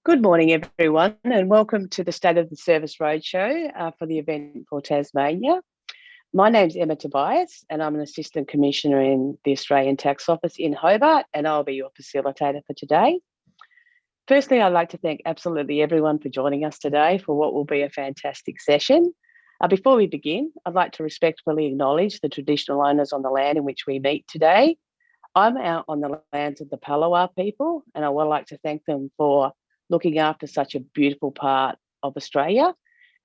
Good morning, everyone, and welcome to the State of the Service Roadshow for the event for Tasmania. My name's Emma Tobias, and I'm an Assistant Commissioner in the Australian Tax Office in Hobart, and I'll be your facilitator for today. Firstly, I'd like to thank absolutely everyone for joining us today for what will be a fantastic session. Before we begin, I'd like to respectfully acknowledge the traditional owners on the land in which we meet today. I'm out on the lands of the Palawa people, and I would like to thank them for looking after such a beautiful part of Australia.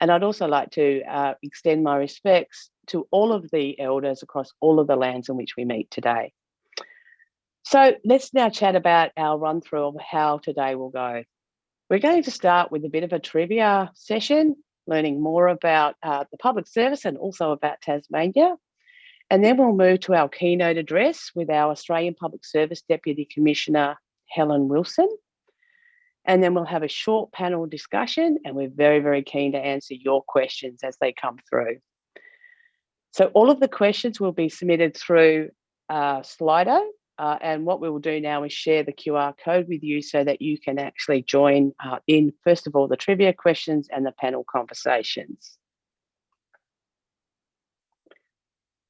And I'd also like to extend my respects to all of the elders across all of the lands in which we meet today. So let's now chat about our run through of how today will go. We're going to start with a bit of a trivia session, learning more about the public service and also about Tasmania. And then we'll move to our keynote address with our Australian Public Service Deputy Commissioner, Helen Wilson. And then we'll have a short panel discussion, and we're very, very keen to answer your questions as they come through. So all of the questions will be submitted through Slido, and what we will do now is share the QR code with you so that you can actually join in, first of all, the trivia questions and the panel conversations.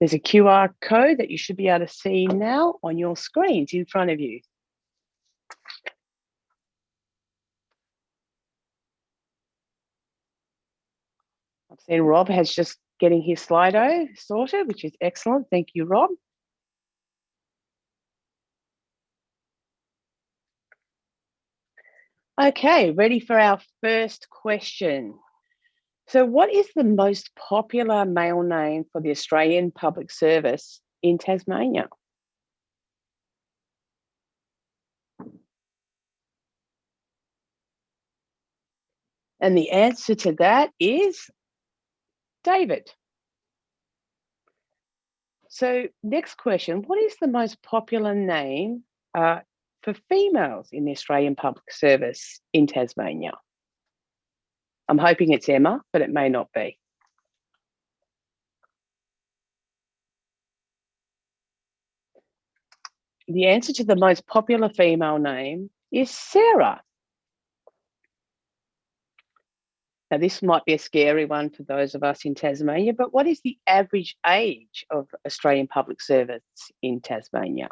There's a QR code that you should be able to see now on your screens in front of you. I've seen Rob has just getting his Slido sorted, which is excellent. Thank you, Rob. Okay, ready for our first question. So what is the most popular male name for the Australian Public Service in Tasmania? And the answer to that is David. So next question, what is the most popular name for females in the Australian Public Service in Tasmania? I'm hoping it's Emma, but it may not be. The answer to the most popular female name is Sarah. Now, this might be a scary one for those of us in Tasmania, but what is the average age of Australian Public Service in Tasmania?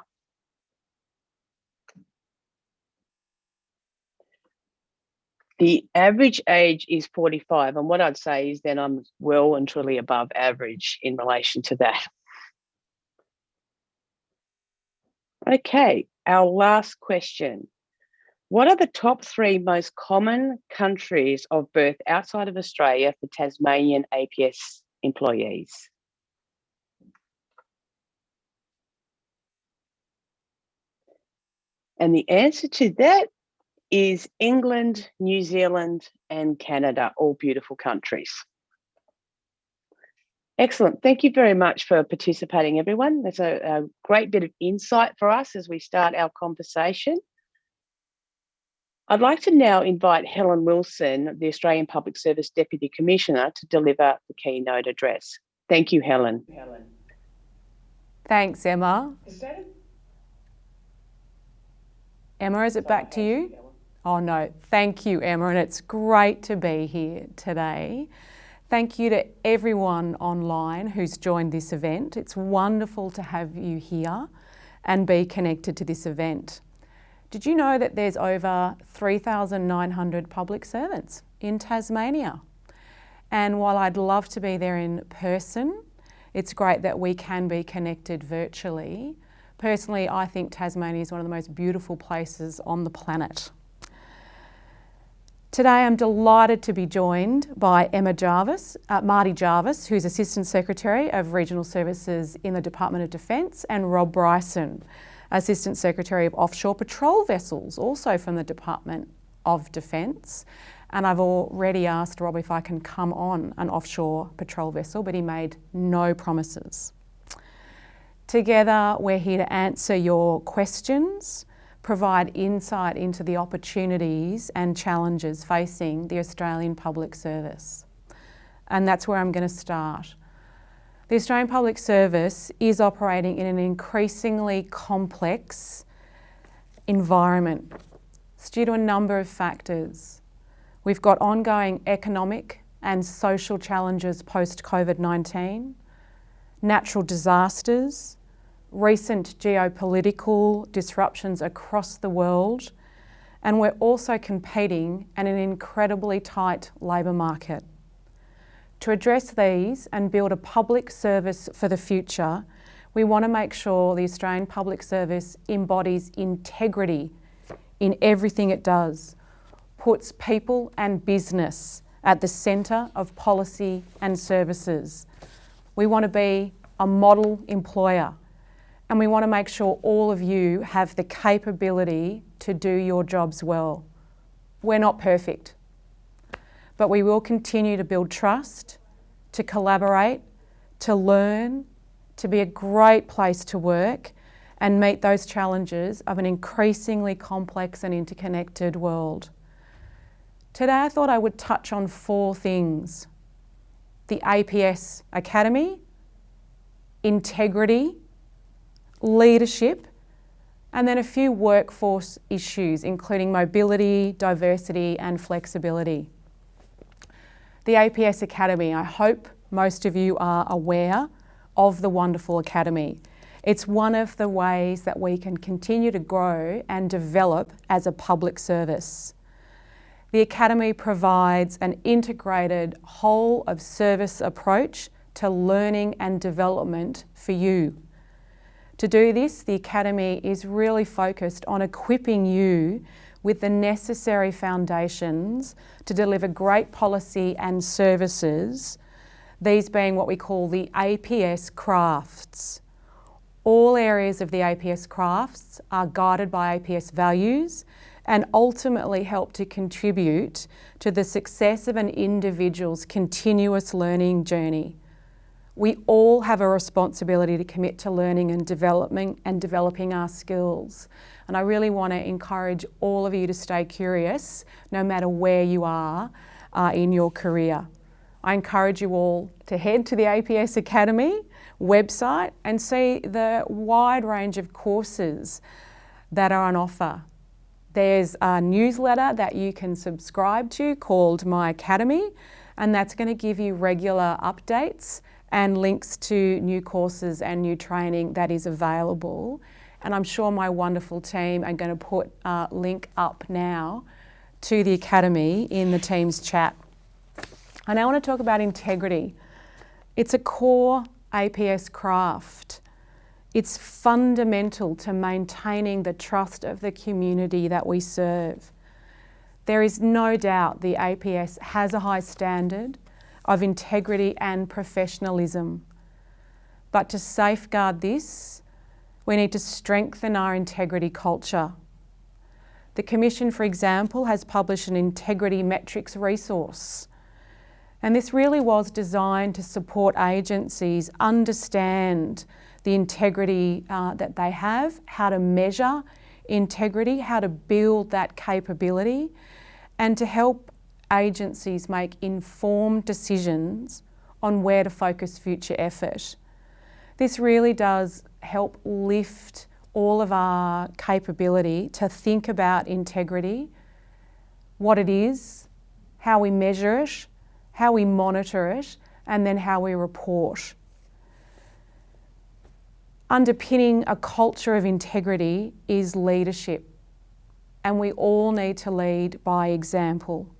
The average age is 45, and what I'd say is then I'm well and truly above average in relation to that. Okay, our last question. What are the top 3 most common countries of birth outside of Australia for Tasmanian APS employees? And the answer to that is England, New Zealand, and Canada, all beautiful countries. Excellent. Thank you very much for participating, everyone. That's a great bit of insight for us as we start our conversation. I'd like to now invite Helen Wilson, the Australian Public Service Deputy Commissioner, to deliver the keynote address. Thank you, Helen. Thanks, Emma. Emma, is it back to you? Oh no, thank you, Emma, and it's great to be here today. Thank you to everyone online who's joined this event. It's wonderful to have you here and be connected to this event. Did you know that there's over 3,900 public servants in Tasmania? And while I'd love to be there in person, it's great that we can be connected virtually. Personally, I think Tasmania is one of the most beautiful places on the planet. Today I'm delighted to be joined by Mardi Jarvis, who's Assistant Secretary of Regional Services in the Department of Defence, and Rob Bryson, Assistant Secretary of Offshore Patrol Vessels, also from the Department of Defence. And I've already asked Rob if I can come on an offshore patrol vessel, but he made no promises. Together, we're here to answer your questions, provide insight into the opportunities and challenges facing the Australian Public Service. And that's where I'm going to start. The Australian Public Service is operating in an increasingly complex environment. It's due to a number of factors. We've got ongoing economic and social challenges post-COVID-19, natural disasters, recent geopolitical disruptions across the world, and we're also competing in an incredibly tight labour market. To address these and build a public service for the future, we want to make sure the Australian Public Service embodies integrity in everything it does, puts people and business at the centre of policy and services. We want to be a model employer, and we want to make sure all of you have the capability to do your jobs well. We're not perfect, but we will continue to build trust, to collaborate, to learn, to be a great place to work and meet those challenges of an increasingly complex and interconnected world. Today I thought I would touch on 4 things: the APS Academy, integrity, leadership, and then a few workforce issues, including mobility, diversity, and flexibility. The APS Academy, I hope most of you are aware of the wonderful Academy. It's one of the ways that we can continue to grow and develop as a public service. The Academy provides an integrated whole of service approach to learning and development for you. To do this, the Academy is really focused on equipping you with the necessary foundations to deliver great policy and services, these being what we call the APS crafts. All areas of the APS crafts are guided by APS values and ultimately help to contribute to the success of an individual's continuous learning journey. We all have a responsibility to commit to learning and developing our skills. And I really want to encourage all of you to stay curious, no matter where you are in your career. I encourage you all to head to the APS Academy website and see the wide range of courses that are on offer. There's a newsletter that you can subscribe to called My Academy, and that's going to give you regular updates and links to new courses and new training that is available. And I'm sure my wonderful team are going to put a link up now to the Academy in the Teams chat. I now want to talk about integrity. It's a core APS craft. It's fundamental to maintaining the trust of the community that we serve. There is no doubt the APS has a high standard of integrity and professionalism. But to safeguard this, we need to strengthen our integrity culture. The Commission, for example, has published an integrity metrics resource. And this really was designed to support agencies understand the integrity that they have, how to measure integrity, how to build that capability, and to help agencies make informed decisions on where to focus future effort. This really does help lift all of our capability to think about integrity, what it is, how we measure it, how we monitor it, and then how we report. Underpinning a culture of integrity is leadership, and we all need to lead by example.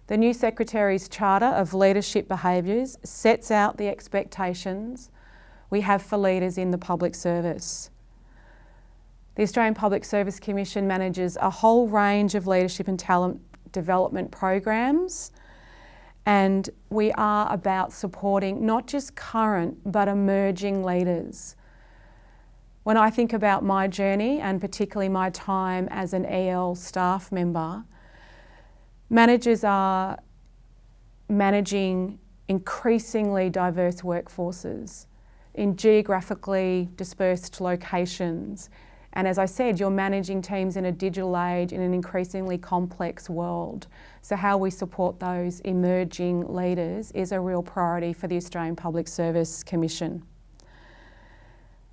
The new Secretary's Charter of Leadership Behaviours sets out the expectations we have for leaders in the public service. The Australian Public Service Commission manages a whole range of leadership and talent development programs, and we are about supporting not just current but emerging leaders. When I think about my journey, and particularly my time as an EL staff member, managers are managing increasingly diverse workforces in geographically dispersed locations. And as I said, you're managing teams in a digital age in an increasingly complex world. So how we support those emerging leaders is a real priority for the Australian Public Service Commission.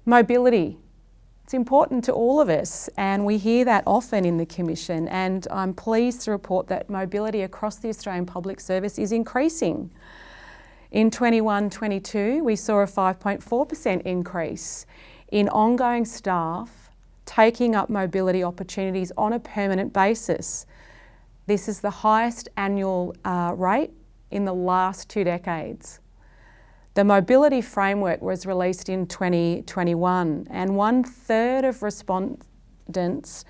Mobility. It's important to all of us, and we hear that often in the Commission, and I'm pleased to report that mobility across the Australian Public Service is increasing. In 21-22, we saw a 5.4% increase in ongoing staff taking up mobility opportunities on a permanent basis. This is the highest annual rate in the last 2 decades. The mobility framework was released in 2021, and 1/3 of respondents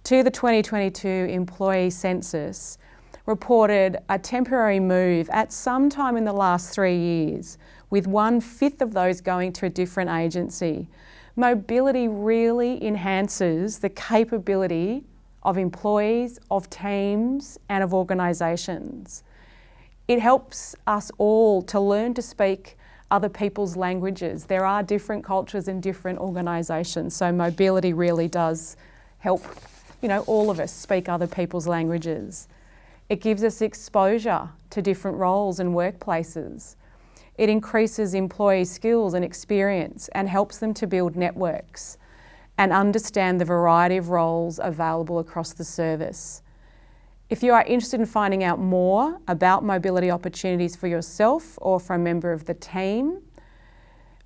to the 2022 employee census reported a temporary move at some time in the last 3 years, with 1/5 of those going to a different agency. Mobility really enhances the capability of employees, of teams, and of organisations. It helps us all to learn to speak other people's languages. There are different cultures in different organisations, so mobility really does help, all of us speak other people's languages. It gives us exposure to different roles and workplaces. It increases employee skills and experience and helps them to build networks and understand the variety of roles available across the service. If you are interested in finding out more about mobility opportunities for yourself or for a member of the team,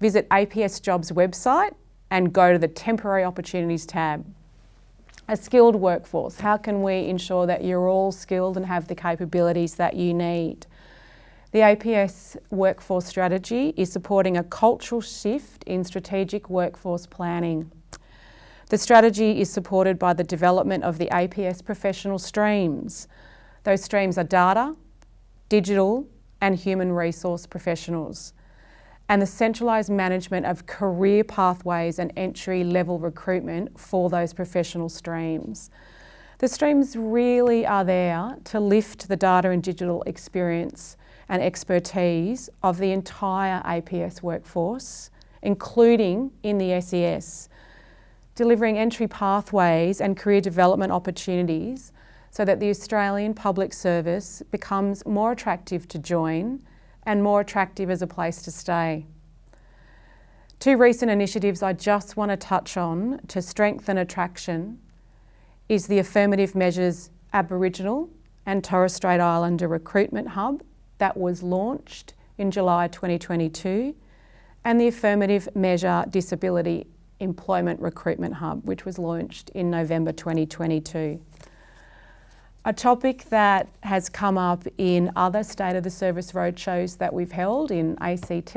visit APS Jobs website and go to the Temporary Opportunities tab. A skilled workforce. How can we ensure that you're all skilled and have the capabilities that you need? The APS workforce strategy is supporting a cultural shift in strategic workforce planning. The strategy is supported by the development of the APS professional streams. Those streams are data, digital, and human resource professionals, and the centralised management of career pathways and entry-level recruitment for those professional streams. The streams really are there to lift the data and digital experience and expertise of the entire APS workforce, including in the SES, delivering entry pathways and career development opportunities so that the Australian public service becomes more attractive to join and more attractive as a place to stay. 2 recent initiatives I just want to touch on to strengthen attraction is the Affirmative Measures Aboriginal and Torres Strait Islander Recruitment Hub that was launched in July 2022, and the Affirmative Measure Disability Employment Recruitment Hub, which was launched in November 2022. A topic that has come up in other State of the Service roadshows that we've held in ACT,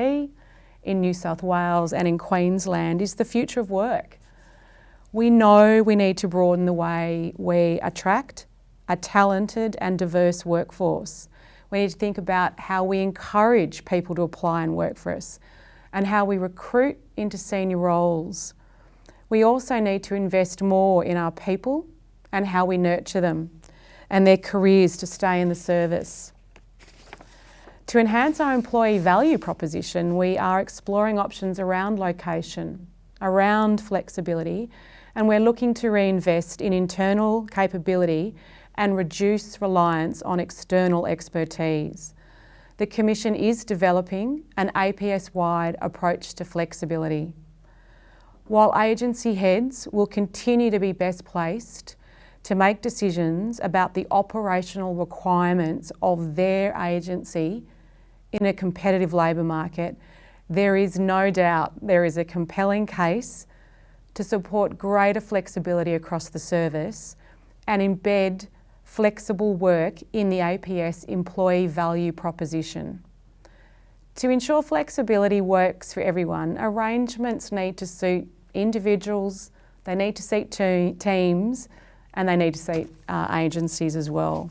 in New South Wales and in Queensland is the future of work. We know we need to broaden the way we attract a talented and diverse workforce. We need to think about how we encourage people to apply and work for us, and how we recruit into senior roles. We also need to invest more in our people and how we nurture them and their careers to stay in the service. To enhance our employee value proposition, we are exploring options around location, around flexibility, and we're looking to reinvest in internal capability and reduce reliance on external expertise. The Commission is developing an APS-wide approach to flexibility. While agency heads will continue to be best placed to make decisions about the operational requirements of their agency in a competitive labour market, there is no doubt there is a compelling case to support greater flexibility across the service and embed flexible work in the APS employee value proposition. To ensure flexibility works for everyone, arrangements need to suit individuals, they need to suit teams, and they need to suit agencies as well.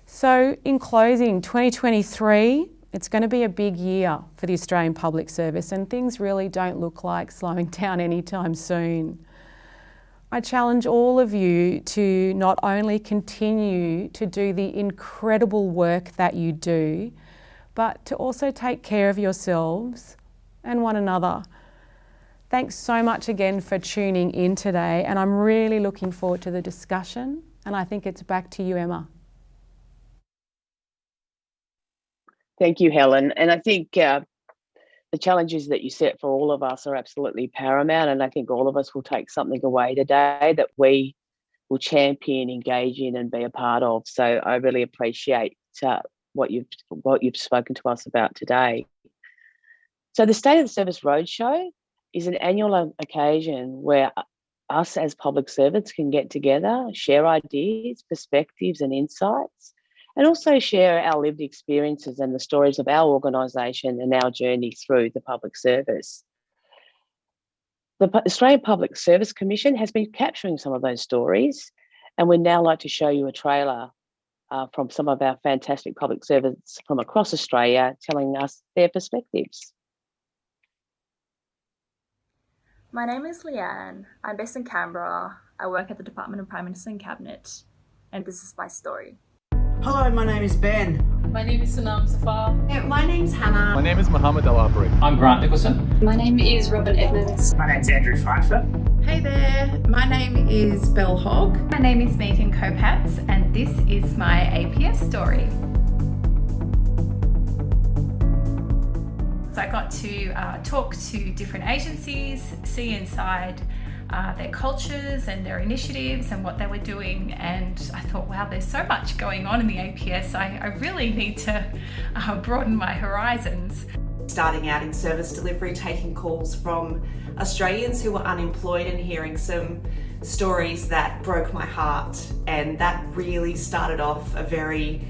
So in closing, 2023, it's going to be a big year for the Australian Public Service, and things really don't look like slowing down anytime soon. I challenge all of you to not only continue to do the incredible work that you do, but to also take care of yourselves and one another. Thanks so much again for tuning in today, and I'm really looking forward to the discussion, and I think it's back to you, Emma. Thank you, Helen. And I think the challenges that you set for all of us are absolutely paramount, and I think all of us will take something away today that we will champion, engage in, and be a part of. So I really appreciate what you've spoken to us about today. So the State of the Service Roadshow is an annual occasion where us as public servants can get together, share ideas, perspectives and insights, and also share our lived experiences and the stories of our organisation and our journey through the public service. The Australian Public Service Commission has been capturing some of those stories, and we'd now like to show you a trailer from some of our fantastic public servants from across Australia telling us their perspectives. My name is Leanne. I'm based in Canberra. I work at the Department of Prime Minister and Cabinet, and this is my story. Hello, my name is Ben. My name is Sunam Safar. My name's Hannah. My name is Mohammed Al Abri. I'm Grant Nicholson. My name is Robin Edmonds. My name's Andrew Pfeiffer. Hey there, my name is Belle Hogg. My name is Megan Kopatz, and this is my APS story. So I got to talk to different agencies, see inside their cultures and their initiatives and what they were doing, and I thought, wow, there's so much going on in the APS. I really need to broaden my horizons. Starting out in service delivery, taking calls from Australians who were unemployed and hearing some stories that broke my heart, and that really started off a very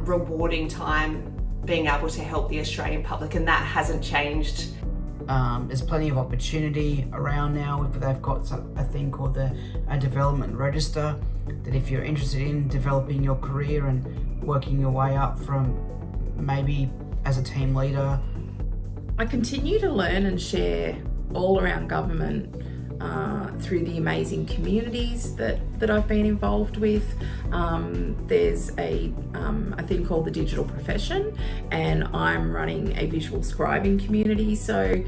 rewarding time being able to help the Australian public, and that hasn't changed. There's plenty of opportunity around now. They've got a thing called a development register, that if you're interested in developing your career and working your way up from maybe as a team leader. I continue to learn and share all around government through the amazing communities that I've been involved with. There's a thing called the Digital Profession, and I'm running a visual scribing community. So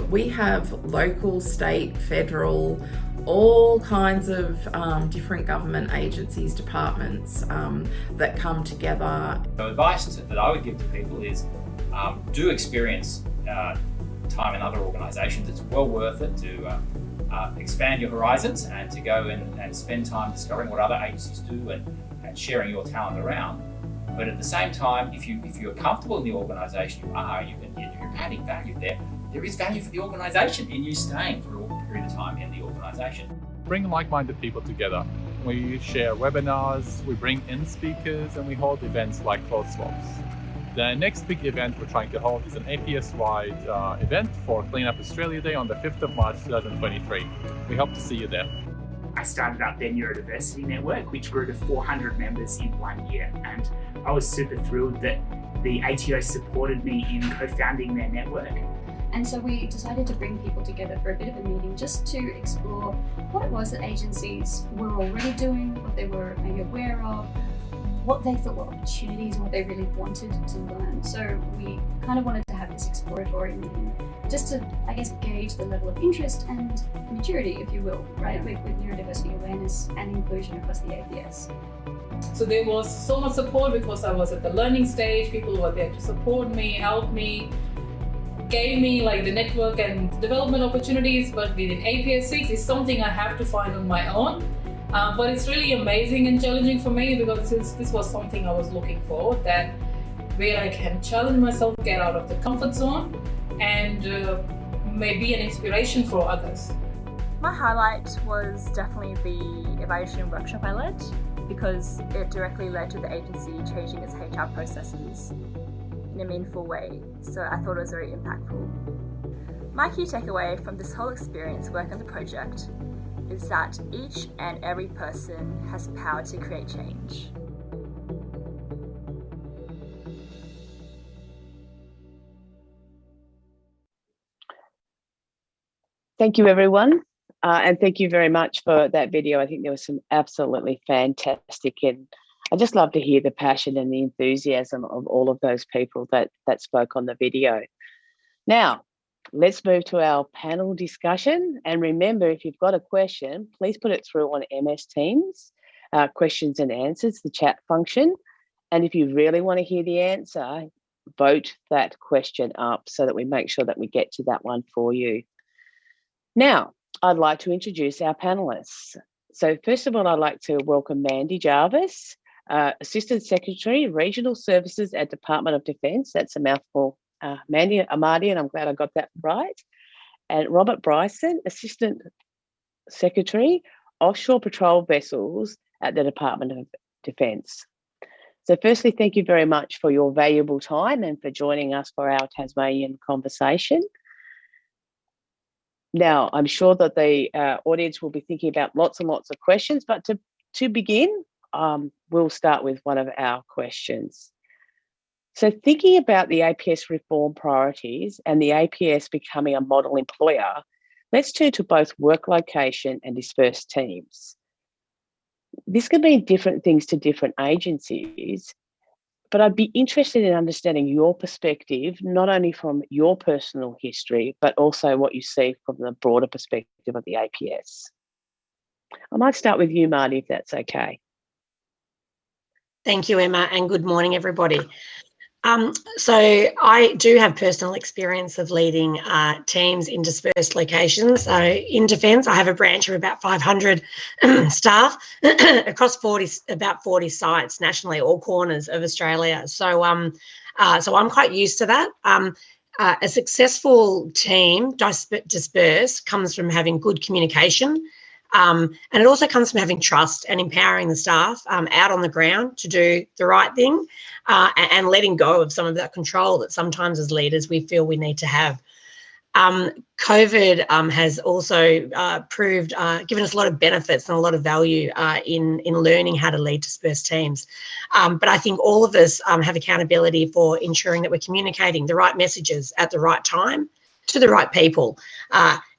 we have local, state, federal, all kinds of different government agencies, departments that come together. The advice that I would give to people is do experience time in other organisations. It's well worth it to expand your horizons and to go and spend time discovering what other agencies do and sharing your talent around. But at the same time, if you're comfortable in the organisation you're adding value there is value for the organisation in you staying for a period of time in the organisation. Bring like-minded people together. We share webinars, we bring in speakers, and we hold events like clothes swaps. The next big event we're trying to hold is an APS-wide event for Clean Up Australia Day on the 5th of March 2023. We hope to see you there. I started up their neurodiversity network, which grew to 400 members in 1 year. And I was super thrilled that the ATO supported me in co-founding their network. And so we decided to bring people together for a bit of a meeting just to explore what it was that agencies were already doing, what they were maybe aware of, what they thought were opportunities and what they really wanted to learn. So we kind of wanted to have this exploratory meeting just to, I guess, gauge the level of interest and maturity, if you will, right, with neurodiversity awareness and inclusion across the APS. So there was so much support because I was at the learning stage. People were there to support me, help me, gave me like the network and development opportunities, but within APS 6 is something I have to find on my own. But it's really amazing and challenging for me because this was something I was looking for, that where I can challenge myself, get out of the comfort zone, and maybe an inspiration for others. My highlight was definitely the evaluation workshop I led, because it directly led to the agency changing its HR processes in a meaningful way, so I thought it was very impactful. My key takeaway from this whole experience working on the project is that each and every person has power to create change. Thank you, everyone. And thank you very much for that video. I think there was some absolutely fantastic, and I just love to hear the passion and the enthusiasm of all of those people that spoke on the video. Now, let's move to our panel discussion. And remember, if you've got a question, please put it through on MS Teams, questions and answers, the chat function. And if you really want to hear the answer, vote that question up so that we make sure that we get to that one for you. Now, I'd like to introduce our panelists. So first of all, I'd like to welcome Mandy Jarvis, Assistant Secretary, Regional Services at Department of Defence. That's a mouthful. Mardi, and I'm glad I got that right. And Robert Bryson, Assistant Secretary, Offshore Patrol Vessels at the Department of Defence. So firstly, thank you very much for your valuable time and for joining us for our Tasmanian conversation. Now, I'm sure that the audience will be thinking about lots and lots of questions, but to begin, we'll start with one of our questions. So thinking about the APS reform priorities and the APS becoming a model employer, let's turn to both work location and dispersed teams. This can mean different things to different agencies, but I'd be interested in understanding your perspective, not only from your personal history, but also what you see from the broader perspective of the APS. I might start with you, Mardi, if that's okay. Thank you, Emma, and good morning, everybody. So I do have personal experience of leading teams in dispersed locations. So in Defence, I have a branch of about 500 staff across about 40 sites nationally, all corners of Australia. So I'm quite used to that. A successful team dispersed comes from having good communication. And it also comes from having trust and empowering the staff out on the ground to do the right thing and letting go of some of that control that sometimes as leaders we feel we need to have. COVID has also given us a lot of benefits and a lot of value in learning how to lead dispersed teams. But I think all of us have accountability for ensuring that we're communicating the right messages at the right time to the right people.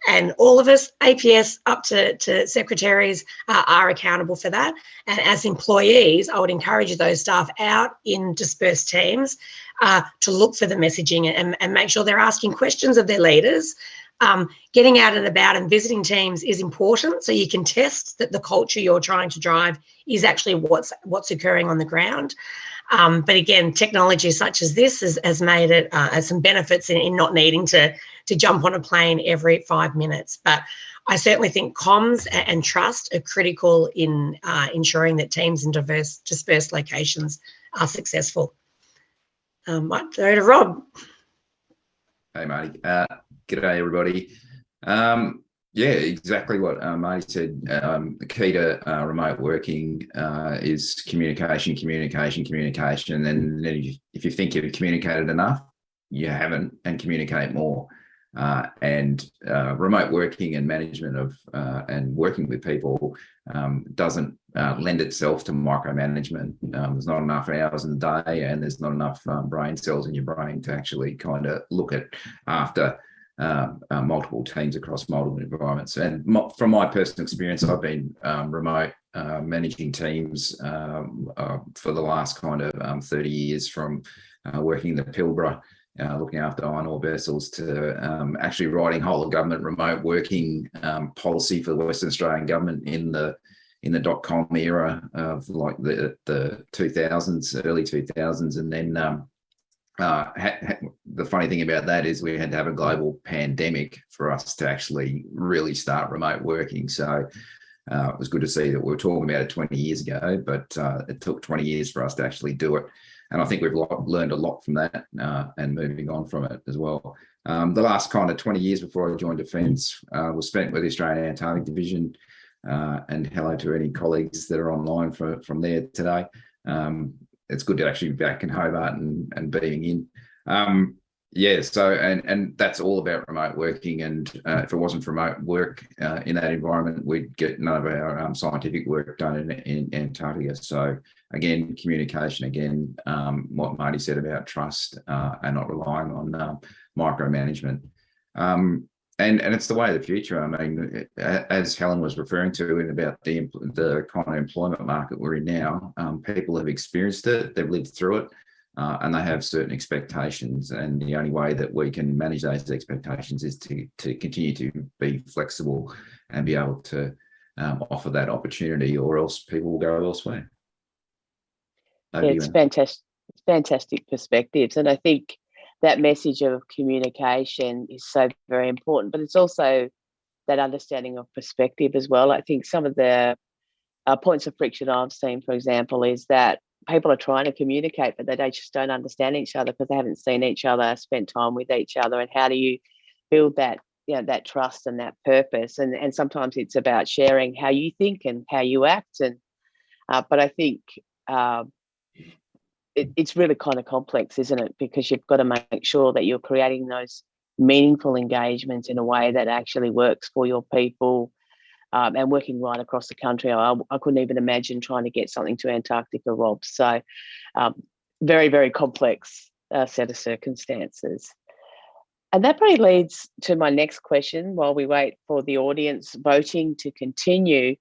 And all of us, APS up to secretaries, are accountable for that. And as employees, I would encourage those staff out in dispersed teams to look for the messaging and make sure they're asking questions of their leaders. Getting out and about and visiting teams is important, so you can test that the culture you're trying to drive is actually what's occurring on the ground. But again, technology such as this has made it some benefits in not needing to jump on a plane every 5 minutes. But I certainly think comms and trust are critical in ensuring that teams in dispersed locations are successful. Might throw to Rob. Hey, Mardi. G'day, everybody. Yeah, exactly what Mardi said. The key to remote working is communication. And then if you think you've communicated enough, you haven't, and communicate more. And remote working and management of and working with people doesn't lend itself to micromanagement. There's not enough hours in the day, and there's not enough brain cells in your brain to actually kind of look at after multiple teams across multiple environments. And from my personal experience, I've been remote managing teams for the last kind of 30 years, from working in the Pilbara, looking after iron ore vessels, to actually writing whole of government remote working policy for the Western Australian government in the .com era of like the 2000s, early 2000s. And then the funny thing about that is we had to have a global pandemic for us to actually really start remote working. So it was good to see that we were talking about it 20 years ago, but it took 20 years for us to actually do it. And I think we've learned a lot from that and moving on from it as well. The last kind of 20 years before I joined Defence was spent with the Australian Antarctic Division, and hello to any colleagues that are online from there today. It's good to actually be back in Hobart and being in. Yeah, so and that's all about remote working. And if it wasn't for remote work in that environment, we'd get none of our scientific work done in Antarctica. So again, communication, again, what Mardi said about trust and not relying on micromanagement. And it's the way of the future. I mean, as Helen was referring to in about the kind of employment market we're in now, people have experienced it, they've lived through it, and they have certain expectations. And the only way that we can manage those expectations is to continue to be flexible and be able to offer that opportunity, or else people will go elsewhere. Yeah, it's fantastic. fantastic perspectives. And I think that message of communication is so very important, but it's also that understanding of perspective as well. I think some of the points of friction I've seen, for example, is that people are trying to communicate, but they just don't understand each other because they haven't seen each other, spent time with each other. And how do you build that, that trust and that purpose? And sometimes it's about sharing how you think and how you act. And but I think it's really kind of complex, isn't it? Because you've got to make sure that you're creating those meaningful engagements in a way that actually works for your people. And working right across the country. I couldn't even imagine trying to get something to Antarctica, Rob. So very, very complex set of circumstances. And that probably leads to my next question while we wait for the audience voting to continue.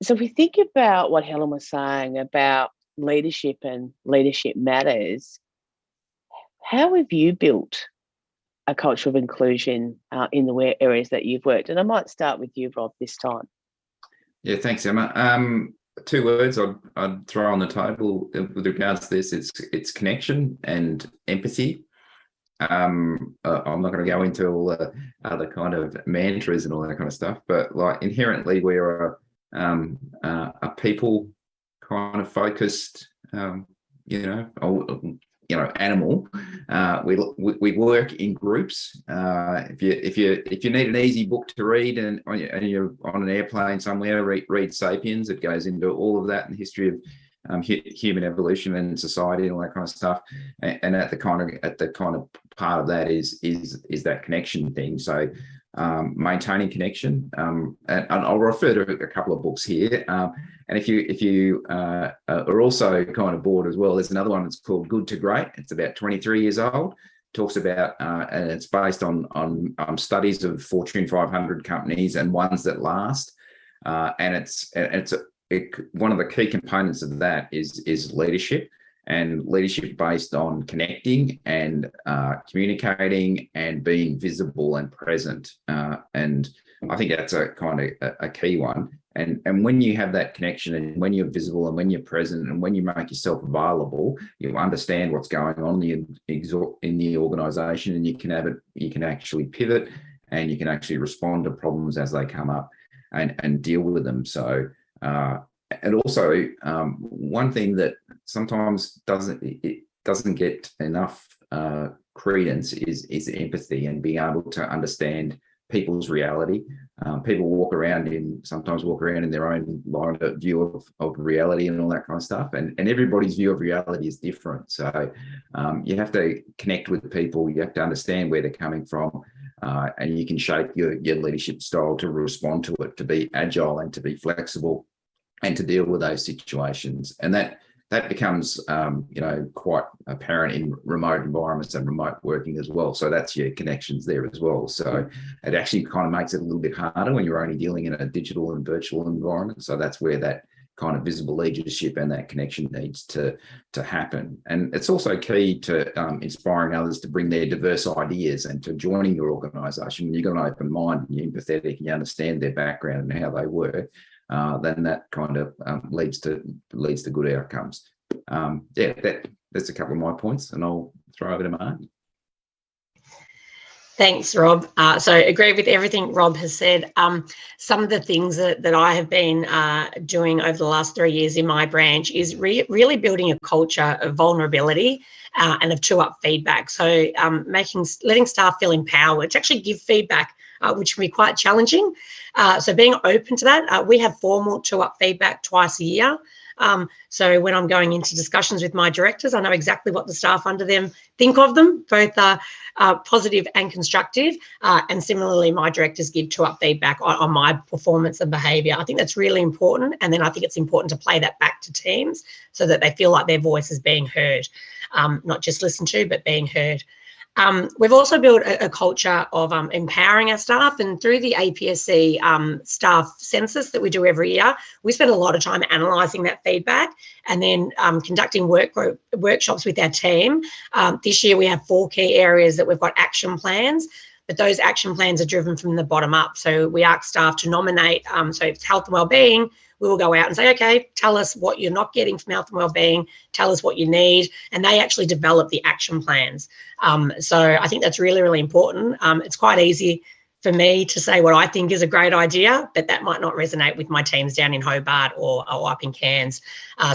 So if we think about what Helen was saying about leadership and leadership matters, how have you built a culture of inclusion in the areas that you've worked? And I might start with you, Rob, this time. Yeah, thanks, Emma. 2 words I'd throw on the table with regards to this. It's connection and empathy. I'm not going to go into all the other kind of mantras and all that kind of stuff, but like inherently we're a people kind of focused, animal. We work in groups. If you need an easy book to read and you're on an airplane somewhere, read *Sapiens*. It goes into all of that and the history of human evolution and society and all that kind of stuff. And at the kind of part of that is that connection thing. So maintaining connection. And I'll refer to a couple of books here. And if you are also kind of bored as well, there's another one that's called Good to Great. It's about 23 years old. Talks about and it's based on studies of Fortune 500 companies and ones that last. And one of the key components of that is leadership, and leadership based on connecting and communicating and being visible and present. And I think that's a kind of a key one. And when you have that connection and when you're visible and when you're present and when you make yourself available, you understand what's going on in the organisation, and you can actually pivot and you can actually respond to problems as they come up and deal with them. So and also one thing that sometimes doesn't get enough credence is empathy and being able to understand people's reality. People sometimes walk around in their own line of view of reality and all that kind of stuff. And everybody's view of reality is different. So you have to connect with people. You have to understand where they're coming from. And you can shape your leadership style to respond to it, to be agile and to be flexible and to deal with those situations. And that becomes, quite apparent in remote environments and remote working as well. So that's your connections there as well. So it actually kind of makes it a little bit harder when you're only dealing in a digital and virtual environment. So that's where that kind of visible leadership and that connection needs to happen. And it's also key to inspiring others to bring their diverse ideas and to joining your organisation. When you've got an open mind and you're empathetic and you understand their background and how they work, then that kind of leads to good outcomes. That's a couple of my points, and I'll throw over to Mardi. Thanks, Rob. So agree with everything Rob has said. Some of the things that I have been doing over the last 3 years in my branch is really building a culture of vulnerability and of two-up feedback. So letting staff feel empowered to actually give feedback, which can be quite challenging. So being open to that. We have formal two-up feedback twice a year. So when I'm going into discussions with my directors, I know exactly what the staff under them think of them, both positive and constructive. And similarly, my directors give two-up feedback on my performance and behaviour. I think that's really important. And then I think it's important to play that back to teams so that they feel like their voice is being heard, not just listened to, but being heard. We've also built a culture of empowering our staff, and through the APSC staff census that we do every year, we spend a lot of time analysing that feedback and then conducting workshops with our team. This year we have 4 key areas that we've got action plans. but those action plans are driven from the bottom up. So we ask staff to nominate, so if it's health and wellbeing, we will go out and say, okay, tell us what you're not getting from health and wellbeing, tell us what you need, and they actually develop the action plans. So I think that's really, really important. It's quite easy for me to say what I think is a great idea, but that might not resonate with my teams down in Hobart or up in Cairns.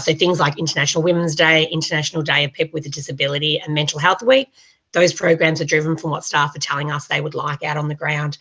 So things like International Women's Day, International Day of People with a Disability, and Mental Health Week, those programs are driven from what staff are telling us they would like out on the ground.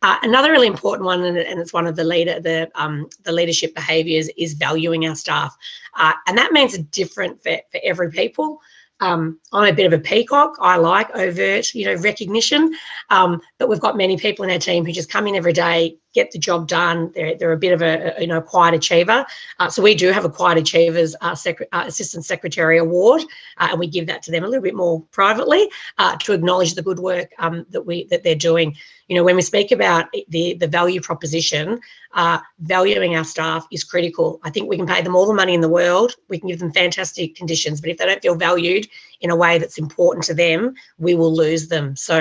Another really important one, and it's one of the leadership behaviours, is valuing our staff. And that means it's different for every people. I'm a bit of a peacock. I like overt, recognition, but we've got many people in our team who just come in every day, get the job done. They're a bit of a quiet achiever. So we do have a quiet achievers assistant secretary award, and we give that to them a little bit more privately to acknowledge the good work that they're doing. When we speak about the value proposition, valuing our staff is critical. I think we can pay them all the money in the world. We can give them fantastic conditions, but if they don't feel valued in a way that's important to them, we will lose them. So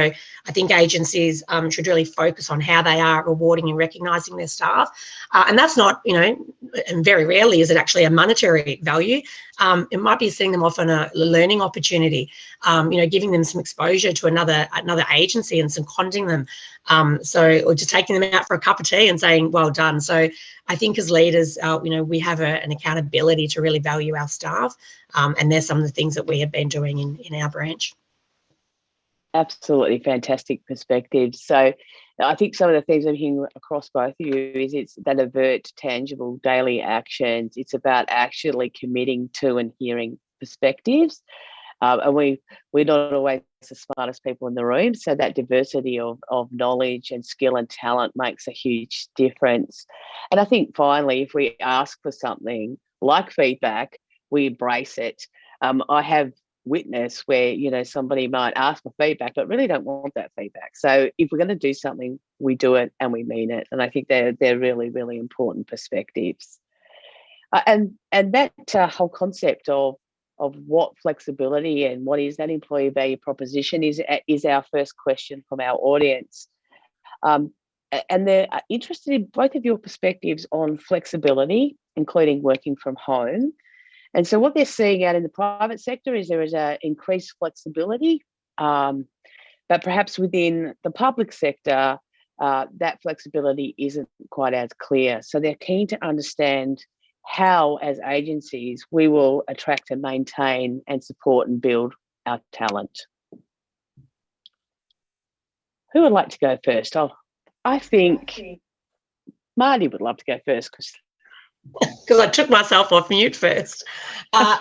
I think agencies should really focus on how they are rewarding and recognising their staff. And that's not, and very rarely is it actually a monetary value. It might be setting them off on a learning opportunity, giving them some exposure to another agency and seconding them. Or just taking them out for a cup of tea and saying, well done. So I think as leaders, we have an accountability to really value our staff. And there's some of the things that we have been doing in our branch. Absolutely fantastic perspective. So I think some of the things I'm hearing across both of you is it's that overt, tangible daily actions. It's about actually committing to and hearing perspectives. And we're not always the smartest people in the room, so that diversity of knowledge and skill and talent makes a huge difference. And I think finally, if we ask for something like feedback, we embrace it. I have witnessed where somebody might ask for feedback but really don't want that feedback. So if we're going to do something, we do it and we mean it. And I think they're really, really important perspectives. And that whole concept of what flexibility and what is that employee value proposition is our first question from our audience. And they're interested in both of your perspectives on flexibility, including working from home. And so what they're seeing out in the private sector is there is an increased flexibility, but perhaps within the public sector, that flexibility isn't quite as clear. So they're keen to understand how, as agencies, we will attract and maintain and support and build our talent. Who would like to go first? I think Mardi would love to go first because I took myself off mute first.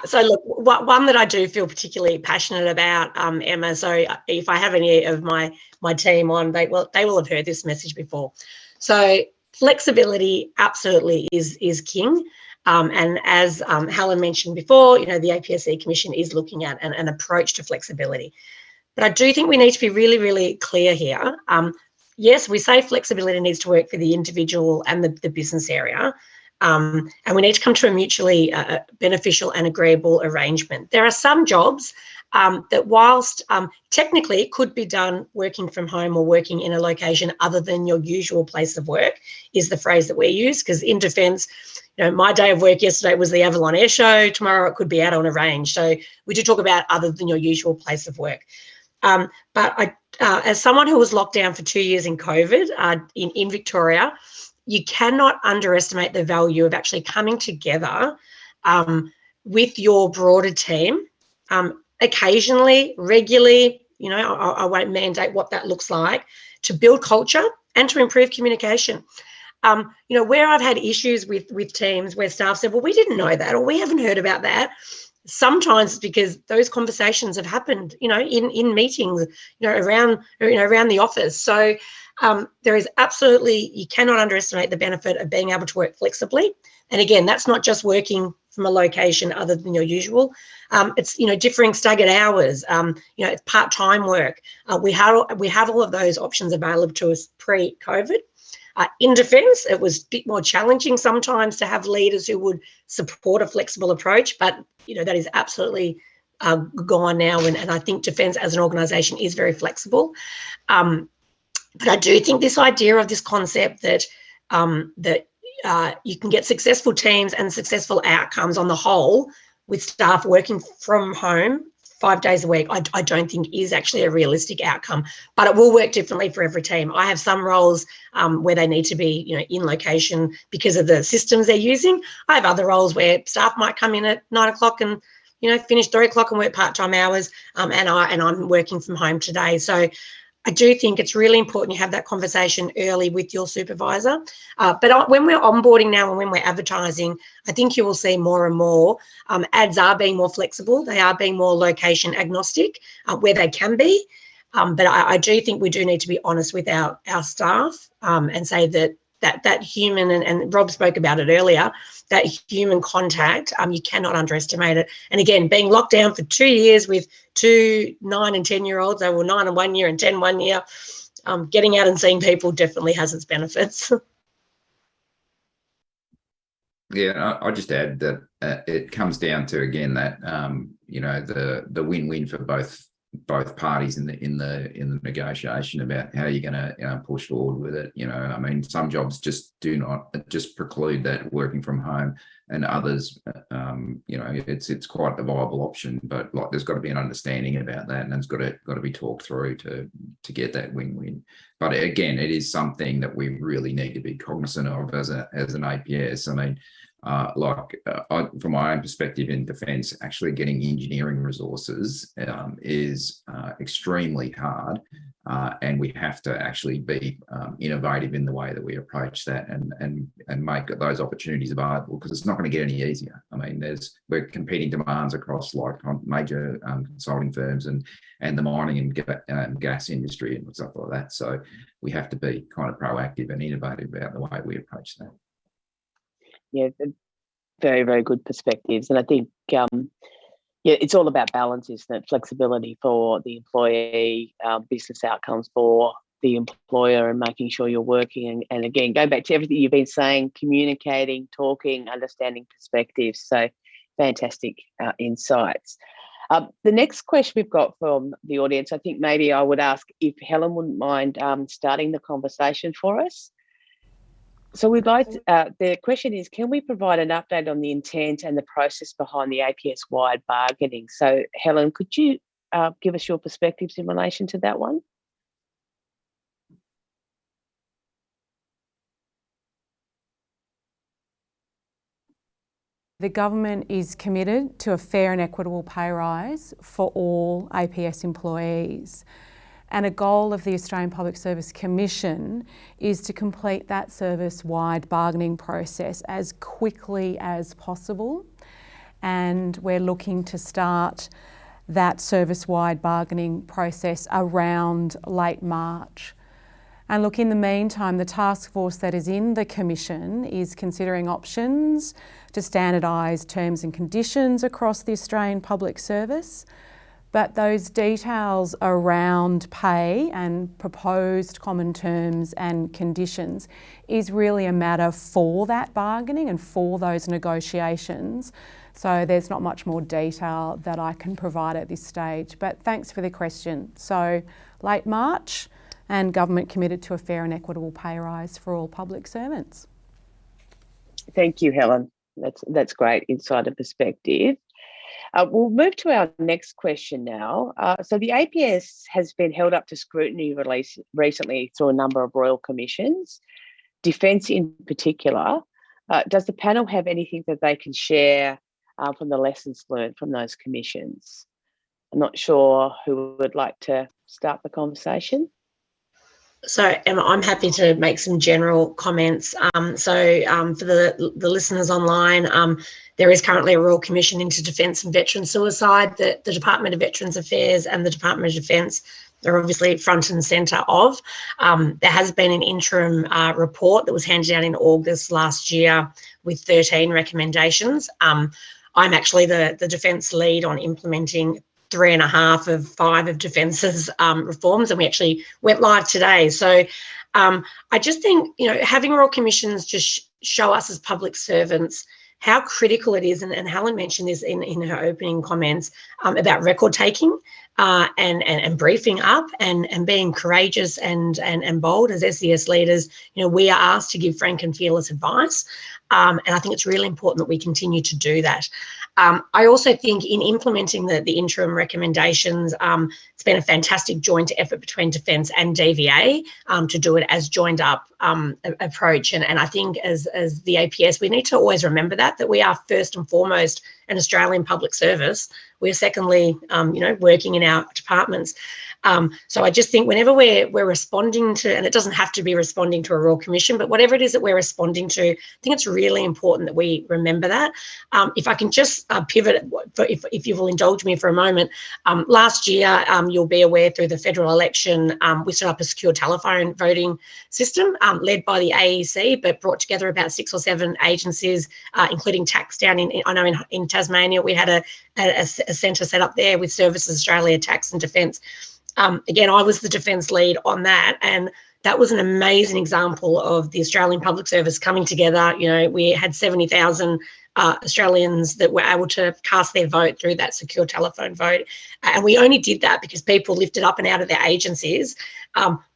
So look, one that I do feel particularly passionate about, Emma, so if I have any of my team on, they will have heard this message before. So flexibility absolutely is king. And as Helen mentioned before, the APSC Commission is looking at an approach to flexibility. But I do think we need to be really, really clear here. Yes, we say flexibility needs to work for the individual and the business area. And we need to come to a mutually beneficial and agreeable arrangement. There are some jobs that whilst technically it could be done working from home or working in a location other than your usual place of work is the phrase that we use, because in defence, my day of work yesterday was the Avalon Air Show. Tomorrow it could be out on a range. So we do talk about other than your usual place of work. But as someone who was locked down for 2 years in COVID in Victoria, you cannot underestimate the value of actually coming together with your broader team, occasionally, regularly, I won't mandate what that looks like, to build culture and to improve communication. Where I've had issues with teams where staff said, well, we didn't know that, or we haven't heard about that. Sometimes it's because those conversations have happened, in meetings, around the office. So there is absolutely, you cannot underestimate the benefit of being able to work flexibly. And again, that's not just working from a location other than your usual. It's, differing staggered hours, it's part-time work. We have all of those options available to us pre-COVID. In defence, it was a bit more challenging sometimes to have leaders who would support a flexible approach, but, that is absolutely gone now. And I think defence as an organisation is very flexible. But I do think this idea of this concept that you can get successful teams and successful outcomes on the whole with staff working from home 5 days a week, I don't think is actually a realistic outcome, but it will work differently for every team. I have some roles where they need to be, in location because of the systems they're using. I have other roles where staff might come in at 9 o'clock and, finish 3 o'clock and work part-time hours, and I'm working from home today. So I do think it's really important you have that conversation early with your supervisor. But when we're onboarding now and when we're advertising, I think you will see more and more ads are being more flexible. They are being more location agnostic where they can be. But I do think we do need to be honest with our staff and say that human, and Rob spoke about it earlier, that human contact, you cannot underestimate it. And again, being locked down for 2 years with 2 9 and 10-year-olds, they were 9 and 1 year and 10 1 year, getting out and seeing people definitely has its benefits. Yeah, I'll just add that it comes down to, again, that the win-win for both parties in the negotiation about how you're going to push forward with it. I mean, some jobs just preclude that working from home, and others, it's quite a viable option. But there's got to be an understanding about that, and it's got to be talked through to get that win-win. But again, it is something that we really need to be cognizant of as an APS. I mean, from my own perspective in defence, actually getting engineering resources is extremely hard, and we have to actually be innovative in the way that we approach that and make those opportunities available, because it's not going to get any easier. I mean, we're competing demands across major consulting firms and the mining and gas industry and stuff like that. So we have to be kind of proactive and innovative about the way we approach that. Yeah, very, very good perspectives. And I think, it's all about balance, isn't it? Flexibility for the employee, business outcomes for the employer, and making sure you're working. And again, go back to everything you've been saying, communicating, talking, understanding perspectives. So fantastic insights. The next question we've got from the audience, I think maybe I would ask if Helen wouldn't mind starting the conversation for us. So we'd like the question is, can we provide an update on the intent and the process behind the APS-wide bargaining? So Helen, could you give us your perspectives in relation to that one? The government is committed to a fair and equitable pay rise for all APS employees. And a goal of the Australian Public Service Commission is to complete that service-wide bargaining process as quickly as possible. And we're looking to start that service-wide bargaining process around late March. And look, in the meantime, the task force that is in the Commission is considering options to standardise terms and conditions across the Australian Public Service. But those details around pay and proposed common terms and conditions is really a matter for that bargaining and for those negotiations. So there's not much more detail that I can provide at this stage. But thanks for the question. So late March, and government committed to a fair and equitable pay rise for all public servants. Thank you, Helen. That's great insight and perspective. We'll move to our next question now. So the APS has been held up to scrutiny recently through a number of royal commissions, Defence in particular. Does the panel have anything that they can share from the lessons learned from those commissions? I'm not sure who would like to start the conversation. So Emma, I'm happy to make some general comments. For the listeners online, there is currently a Royal Commission into Defence and Veteran Suicide that the Department of Veterans Affairs and the Department of Defence are obviously front and centre of. There has been an interim report that was handed out in August last year with 13 recommendations. I'm actually the Defence lead on implementing 3.5 of 5 of Defence's reforms, and we actually went live today. So I just think, having Royal Commissions just show us as public servants how critical it is, and Helen mentioned this in her opening comments, about record taking and briefing up and being courageous and bold. As SES leaders, we are asked to give frank and fearless advice, and I think it's really important that we continue to do that. I also think in implementing the interim recommendations, it's been a fantastic joint effort between Defence and DVA to do it as joined up approach. And I think as the APS, we need to always remember that we are first and foremost an Australian public service. We're secondly, working in our departments. So I just think whenever we're responding to, and it doesn't have to be responding to a Royal Commission, but whatever it is that we're responding to, I think it's really important that we remember that. If I can just pivot, if you will indulge me for a moment, last year, you'll be aware through the federal election, we set up a secure telephone voting system led by the AEC, but brought together about 6 or 7 agencies, including Taxation. In Tasmania, we had a centre set up there with Services Australia, Tax and Defence. Again, I was the Defence lead on that, and that was an amazing example of the Australian Public Service coming together. We had 70,000 Australians that were able to cast their vote through that secure telephone vote. And we only did that because people lifted up and out of their agencies,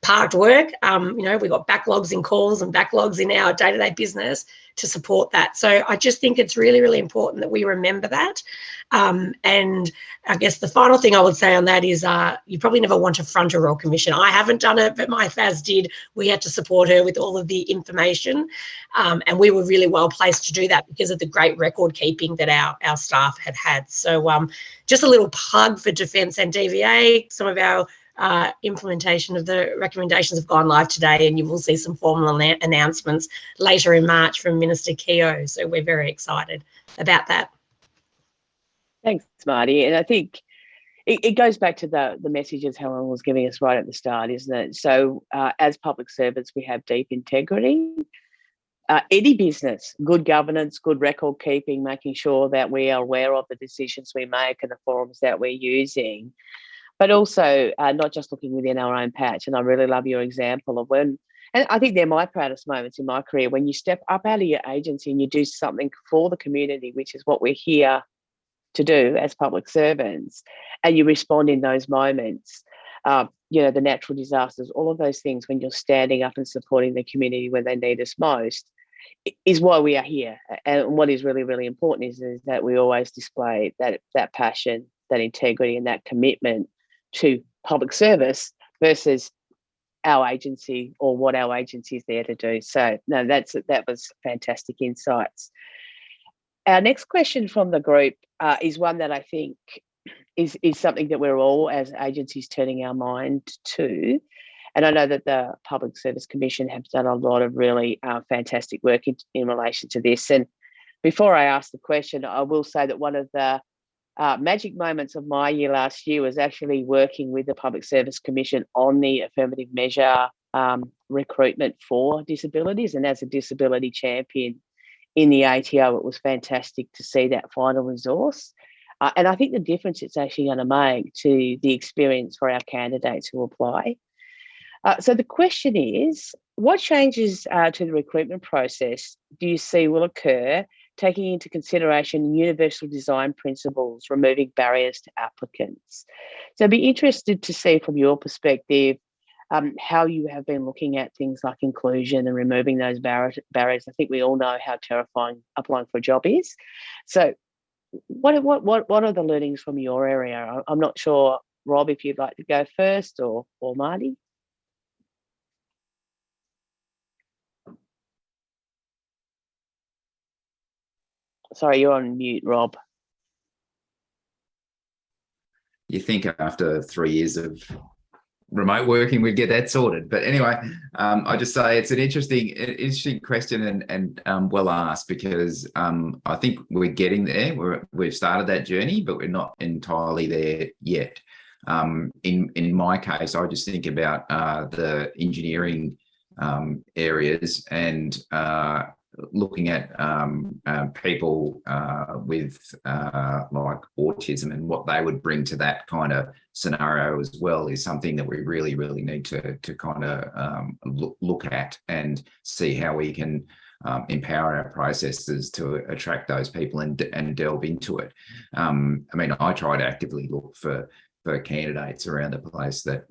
parked work. We got backlogs in calls and backlogs in our day-to-day business to support that. So I just think it's really, really important that we remember that. And I guess the final thing I would say on that is you probably never want to front a Royal Commission. I haven't done it, but my FAS did. We had to support her with all of the information. And we were really well placed to do that because of the great record keeping that our staff had. So just a little plug for Defence and DVA. Some of our implementation of the recommendations have gone live today, and you will see some formal announcements later in March from Minister Keogh. So we're very excited about that. Thanks, Mardi. And I think it goes back to the messages Helen was giving us right at the start, isn't it? So as public servants, we have deep integrity. Any business, good governance, good record keeping, making sure that we are aware of the decisions we make and the forums that we're using, but also not just looking within our own patch. And I really love your example of when, and I think they're my proudest moments in my career, when you step up out of your agency and you do something for the community, which is what we're here to do as public servants, and you respond in those moments. The natural disasters, all of those things, when you're standing up and supporting the community when they need us most, is why we are here. And what is really, really important is that we always display that passion, that integrity, and that commitment to public service versus our agency or what our agency is there to do. So no, that was fantastic insights. Our next question from the group is one that I think is something that we're all as agencies turning our mind to. And I know that the Public Service Commission have done a lot of really fantastic work in relation to this. And before I ask the question, I will say that one of the magic moments of my year last year was actually working with the Public Service Commission on the affirmative measure recruitment for disabilities. And as a disability champion in the ATO, it was fantastic to see that final resource. And I think the difference it's actually going to make to the experience for our candidates who apply. So the question is, what changes to the recruitment process do you see will occur, taking into consideration universal design principles, removing barriers to applicants? So I'd be interested to see from your perspective how you have been looking at things like inclusion and removing those barriers. I think we all know how terrifying applying for a job is. So what are the learnings from your area? I'm not sure, Rob, if you'd like to go first, or Mardi. Sorry, you're on mute, Rob. You think after 3 years of remote working, we'd get that sorted. But anyway, I just say it's an interesting question and well asked, because I think we're getting there. We've started that journey, but we're not entirely there yet. In my case, I just think about the engineering areas and looking at people with like autism and what they would bring to that kind of scenario as well is something that we really, really need to kind of look at and see how we can empower our processes to attract those people and delve into it. I mean, I try to actively look for candidates around the place that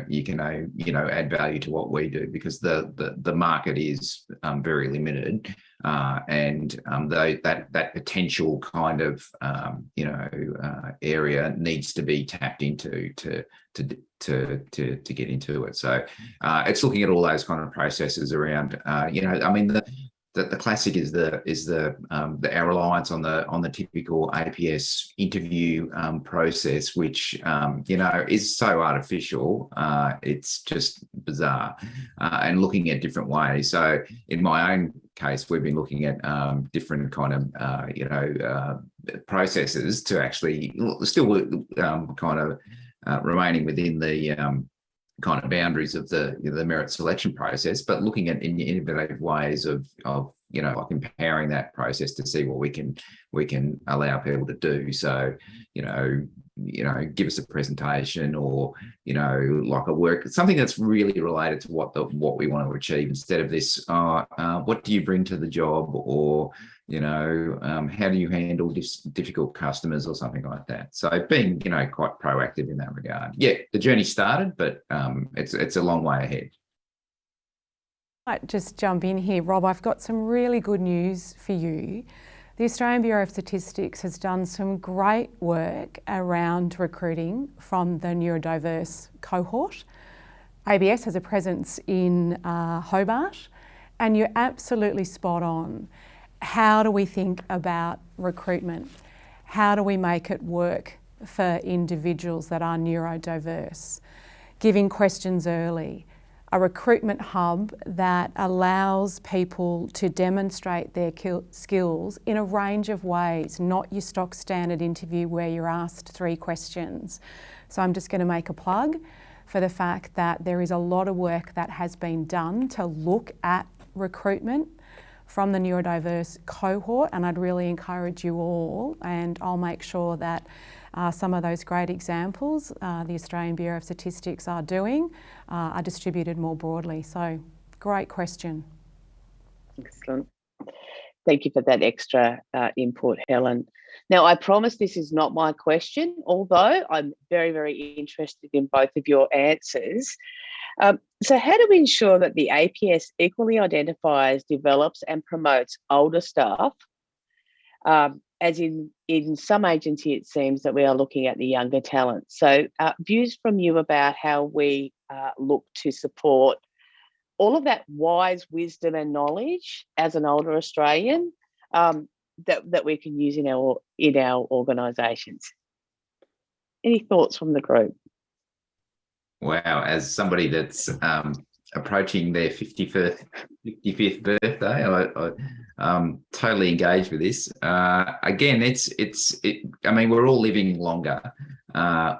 you can add value to what we do, because the market is very limited, and that potential kind of area needs to be tapped into to get into it. So it's looking at all those kind of processes around. I mean, the classic is our reliance on the typical APS interview process, which is so artificial. It's just bizarre, and looking at different ways. So in my own case, we've been looking at different kind of processes to actually still kind of remaining within the kind of boundaries of the merit selection process, but looking at innovative ways of like empowering that process to see what we can allow people to do. So give us a presentation, or like a work, something that's really related to what we want to achieve, instead of this what do you bring to the job, or how do you handle difficult customers, or something like that. So being quite proactive in that regard. Yeah, the journey started, but it's a long way ahead. I might just jump in here, Rob. I've got some really good news for you. The Australian Bureau of Statistics has done some great work around recruiting from the neurodiverse cohort. ABS has a presence in Hobart, and you're absolutely spot on. How do we think about recruitment? How do we make it work for individuals that are neurodiverse? Giving questions early. A recruitment hub that allows people to demonstrate their skills in a range of ways, not your stock standard interview where you're asked 3 questions. So I'm just going to make a plug for the fact that there is a lot of work that has been done to look at recruitment from the neurodiverse cohort, and I'd really encourage you all, and I'll make sure that some of those great examples the Australian Bureau of Statistics are doing are distributed more broadly. So great question. Excellent. Thank you for that extra input, Helen. Now, I promise this is not my question, although I'm very, very interested in both of your answers. So how do we ensure that the APS equally identifies, develops and promotes older staff? As in some agency, it seems that we are looking at the younger talent. So views from you about how we look to support all of that wise wisdom and knowledge as an older Australian that we can use in our organisations. Any thoughts from the group? Wow, as somebody that's approaching their 55th birthday, I'm totally engaged with this. Again, I mean, we're all living longer.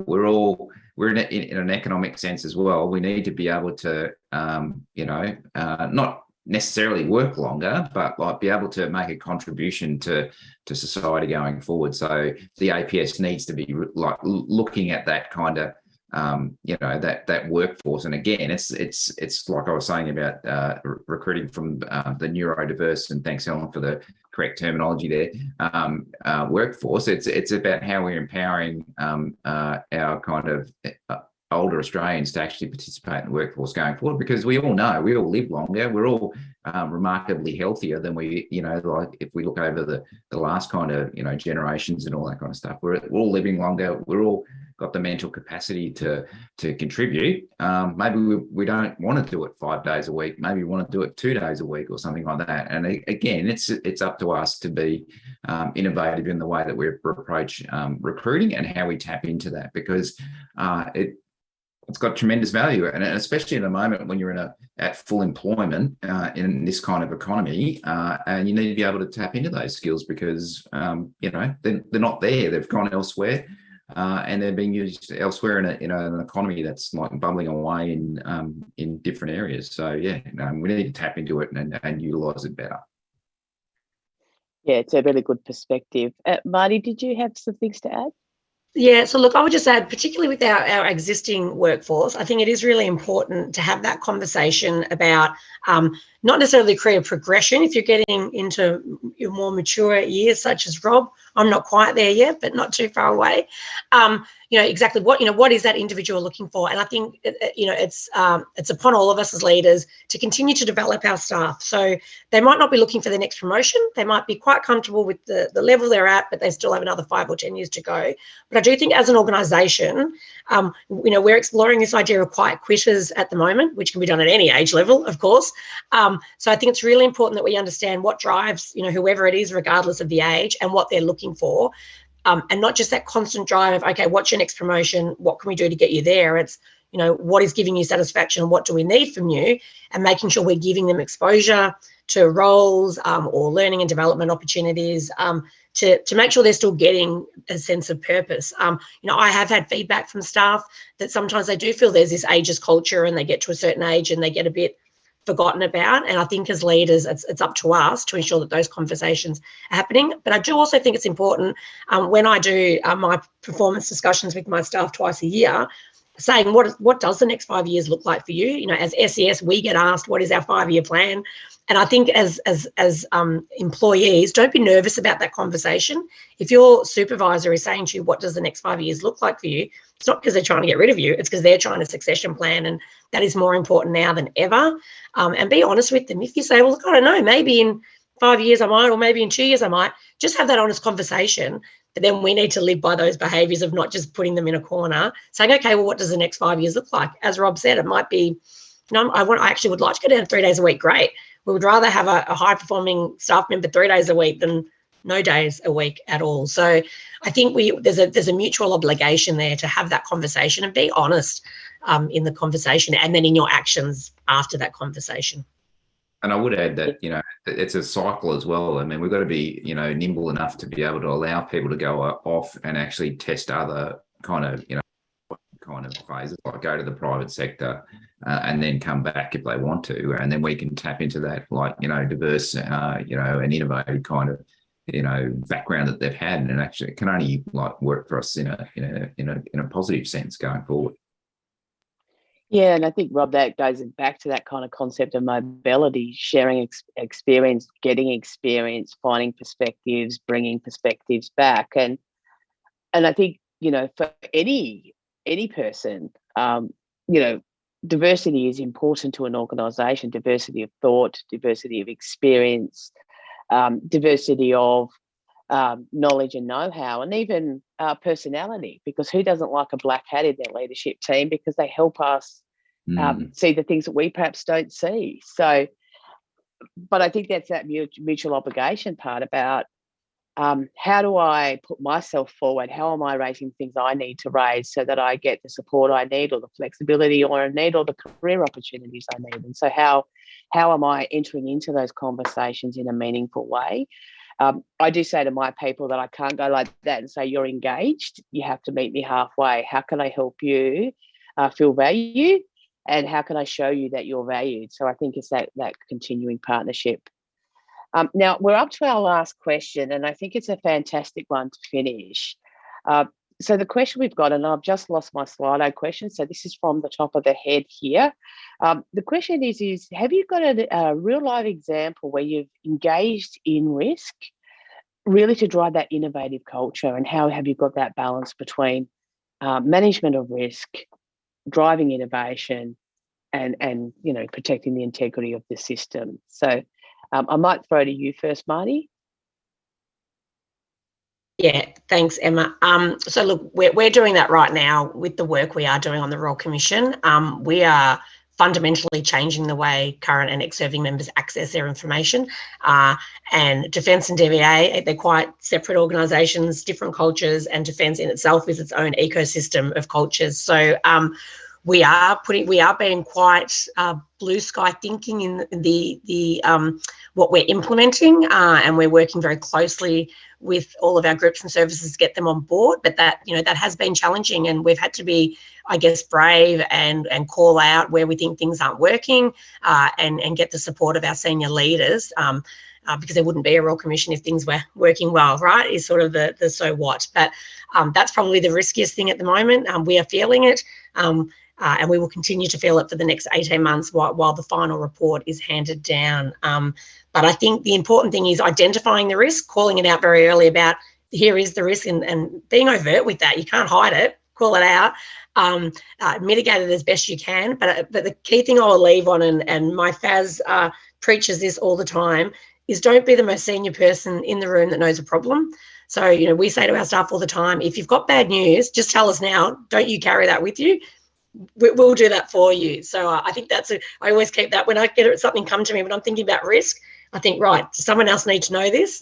We're in an economic sense as well. We need to be able to, not necessarily work longer, but like be able to make a contribution to society going forward. So the APS needs to be like looking at that kind of that workforce. And again, it's like I was saying about recruiting from the neurodiverse, and thanks Helen for the correct terminology there, workforce. It's about how we're empowering our kind of older Australians to actually participate in the workforce going forward, because we all know we all live longer. We're all remarkably healthier than we, like if we look over the last kind of, generations and all that kind of stuff. We're all living longer. We're all got the mental capacity to contribute. Maybe we don't want to do it 5 days a week. Maybe we want to do it 2 days a week or something like that. And again, it's up to us to be innovative in the way that we approach recruiting and how we tap into that, because it's got tremendous value, and especially in a moment when you're at full employment in this kind of economy, and you need to be able to tap into those skills, because they're not there. They've gone elsewhere, and they're being used elsewhere in an economy that's like bubbling away in different areas. So yeah, we need to tap into it and utilise it better. Yeah, it's a really good perspective. Mardi, did you have some things to add? Yeah, so look, I would just add, particularly with our existing workforce, I think it is really important to have that conversation about not necessarily career progression. If you're getting into your more mature years, such as Rob, I'm not quite there yet, but not too far away. Exactly what is that individual looking for? And I think, it's upon all of us as leaders to continue to develop our staff. So they might not be looking for the next promotion. They might be quite comfortable with the level they're at, but they still have another 5 or 10 years to go. But I do think as an organisation, we're exploring this idea of quiet quitters at the moment, which can be done at any age level, of course. So I think it's really important that we understand what drives, whoever it is, regardless of the age, and what they're looking for. And not just that constant drive of, okay, what's your next promotion? What can we do to get you there? It's, what is giving you satisfaction and what do we need from you? And making sure we're giving them exposure to roles or learning and development opportunities to make sure they're still getting a sense of purpose. I have had feedback from staff that sometimes they do feel there's this ageist culture and they get to a certain age and they get a bit forgotten about. And I think as leaders, it's up to us to ensure that those conversations are happening. But I do also think it's important when I do my performance discussions with my staff twice a year, saying what does the next 5 years look like for you? As SES, we get asked, what is our 5-year plan? And I think as employees, don't be nervous about that conversation. If your supervisor is saying to you, what does the next 5 years look like for you? It's not because they're trying to get rid of you. It's because they're trying to succession plan. And that is more important now than ever. And be honest with them. If you say, well, look, I don't know, maybe in 5 years I might, or maybe in 2 years I might, just have that honest conversation. But then we need to live by those behaviours of not just putting them in a corner, saying, okay, well, what does the next 5 years look like? As Rob said, it might be, I actually would like to go down 3 days a week. Great. We would rather have a high-performing staff member 3 days a week than no days a week at all. So I think there's a mutual obligation there to have that conversation and be honest in the conversation and then in your actions after that conversation. And I would add that, it's a cycle as well. I mean, we've got to be, nimble enough to be able to allow people to go off and actually test other kind of phases, like go to the private sector and then come back if they want to. And then we can tap into that, diverse, and innovative kind of, background that they've had, and actually it can only work for us in a positive sense going forward. Yeah, and I think, Rob, that goes back to that kind of concept of mobility, sharing experience, getting experience, finding perspectives, bringing perspectives back. And I think, for any person, diversity is important to an organisation, diversity of thought, diversity of experience, diversity of knowledge and know-how, and even personality, because who doesn't like a black hat in their leadership team, because they help us see the things that we perhaps don't see. So, but I think that's that mutual obligation part about how do I put myself forward? How am I raising things I need to raise so that I get the support I need, or the flexibility I need, or the career opportunities I need? And so how am I entering into those conversations in a meaningful way? I do say to my people that I can't go like that and say, you're engaged. You have to meet me halfway. How can I help you feel valued? And how can I show you that you're valued? So I think it's that continuing partnership. Now, we're up to our last question, and I think it's a fantastic one to finish. So the question we've got, and I've just lost my Slido question, so this is from the top of the head here. The question is have you got a real-life example where you've engaged in risk really to drive that innovative culture, and how have you got that balance between management of risk, driving innovation, and protecting the integrity of the system? So I might throw to you first, Mardi. Yeah, thanks, Emma. So look, we're doing that right now with the work we are doing on the Royal Commission. We are fundamentally changing the way current and ex-serving members access their information. And Defence and DVA, they're quite separate organisations, different cultures, and Defence in itself is its own ecosystem of cultures. So we are being quite blue sky thinking in the what we're implementing, and we're working very closely with all of our groups and services to get them on board. But that has been challenging, and we've had to be, I guess, brave and call out where we think things aren't working, and get the support of our senior leaders. Because there wouldn't be a Royal Commission if things were working well, right, is sort of the so what. But that's probably the riskiest thing at the moment. We are feeling it. and we will continue to fill it for the next 18 months while the final report is handed down. But I think the important thing is identifying the risk, calling it out very early about here is the risk, and being overt with that. You can't hide it, call it out, mitigate it as best you can. But the key thing I will leave on, and my FAS preaches this all the time, is don't be the most senior person in the room that knows a problem. So, we say to our staff all the time, if you've got bad news, just tell us now. Don't you carry that with you. We'll do that for you. So I think I always keep that when I get something come to me, when I'm thinking about risk, I think, right, someone else needs to know this.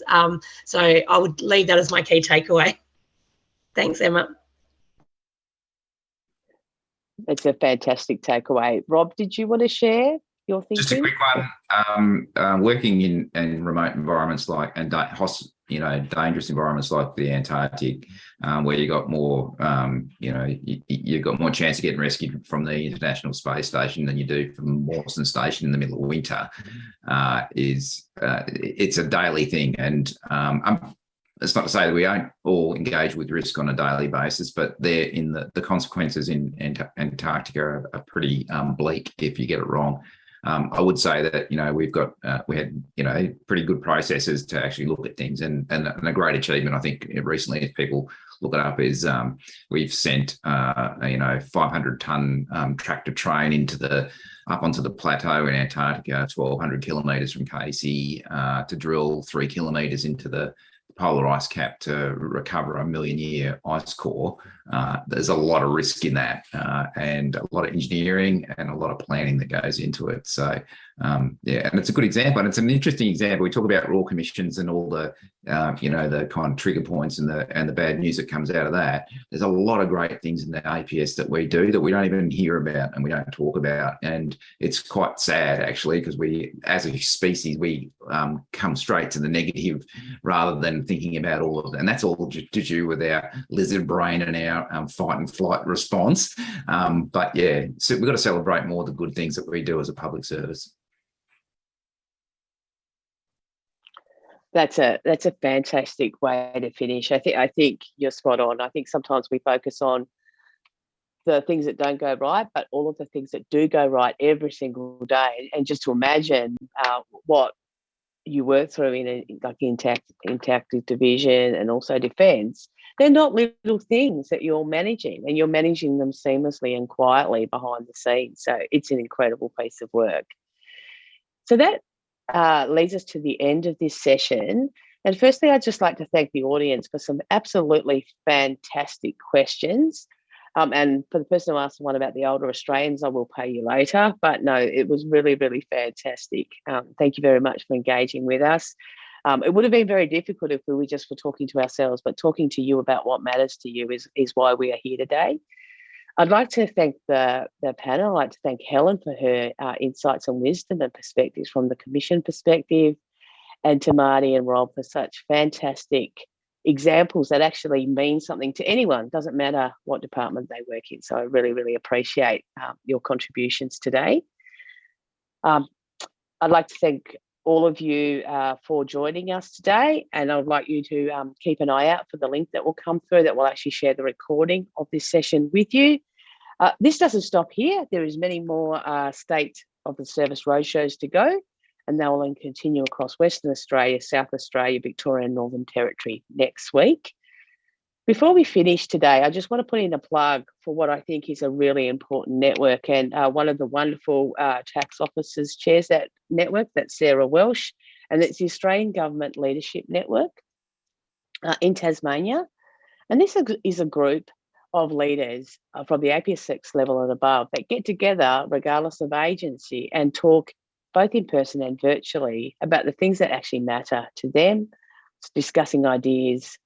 So I would leave that as my key takeaway. Thanks, Emma. It's a fantastic takeaway. Rob, did you want to share your thinking? Just a quick one. Working in remote environments dangerous environments like the Antarctic, where you got more, you've got more chance of getting rescued from the International Space Station than you do from Mawson Station in the middle of winter. It's a daily thing, and it's not to say that we don't all engage with risk on a daily basis, but the consequences in Antarctica are pretty bleak if you get it wrong. I would say that we had pretty good processes to actually look at things, and a great achievement I think recently, if people look it up, is we've sent 500-ton tractor train up onto the plateau in Antarctica, 1,200 kilometres from Casey, to drill 3 kilometres into the polar ice cap to recover a 1,000,000-year ice core. There's a lot of risk in that, and a lot of engineering and a lot of planning that goes into it. So and it's a good example, and it's an interesting example. We talk about Royal Commissions and all the the kind of trigger points and the bad news that comes out of that. There's a lot of great things in the APS that we do that we don't even hear about and we don't talk about, and it's quite sad actually, because we, as a species, we come straight to the negative rather than thinking about all of it, and that's all to do with our lizard brain and our fight and flight response. But yeah, so we've got to celebrate more the good things that we do as a public service. That's a fantastic way to finish. I think you're spot on. I think sometimes we focus on the things that don't go right, but all of the things that do go right every single day. And just to imagine what you work through in Antarctic Division and also Defence, they're not little things that you're managing, and you're managing them seamlessly and quietly behind the scenes. So it's an incredible piece of work. So that leads us to the end of this session. And firstly, I'd just like to thank the audience for some absolutely fantastic questions. And for the person who asked the one about the older Australians, I will pay you later. But no, it was really, really fantastic. Thank you very much for engaging with us. It would have been very difficult if we were just talking to ourselves, but talking to you about what matters to you is why we are here today. I'd like to thank the panel. I'd like to thank Helen for her insights and wisdom and perspectives from the Commission perspective, and to Mardi and Rob for such fantastic examples that actually mean something to anyone. Doesn't matter what department they work in. So I really, really appreciate your contributions today. I'd like to thank all of you for joining us today, and I'd like you to keep an eye out for the link that will come through that will actually share the recording of this session with you. This doesn't stop here. There is many more State of the Service roadshows to go, and they will continue across Western Australia, South Australia, Victoria and Northern Territory next week. Before we finish today, I just want to put in a plug for what I think is a really important network, and one of the wonderful tax officers chairs that network, that's Sarah Welsh, and it's the Australian Government Leadership Network in Tasmania. And this is a group of leaders from the APS 6 level and above that get together regardless of agency and talk both in person and virtually about the things that actually matter to them, discussing ideas,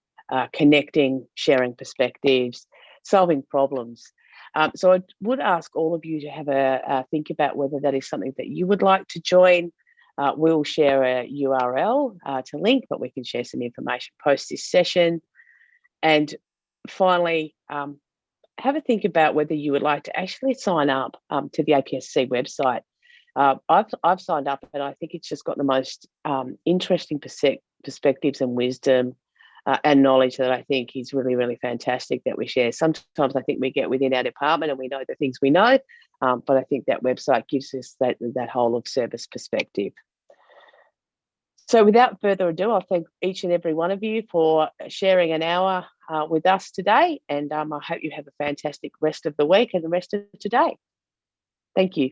connecting, sharing perspectives, solving problems. So I would ask all of you to have a think about whether that is something that you would like to join. We'll share a URL to link, but we can share some information post this session. And finally, have a think about whether you would like to actually sign up to the APSC website. I've signed up, and I think it's just got the most interesting perspectives and wisdom and knowledge that I think is really, really fantastic that we share. Sometimes I think we get within our department and we know the things we know, but I think that website gives us that whole of service perspective. So without further ado, I'll thank each and every one of you for sharing an hour with us today, and I hope you have a fantastic rest of the week and the rest of today. Thank you.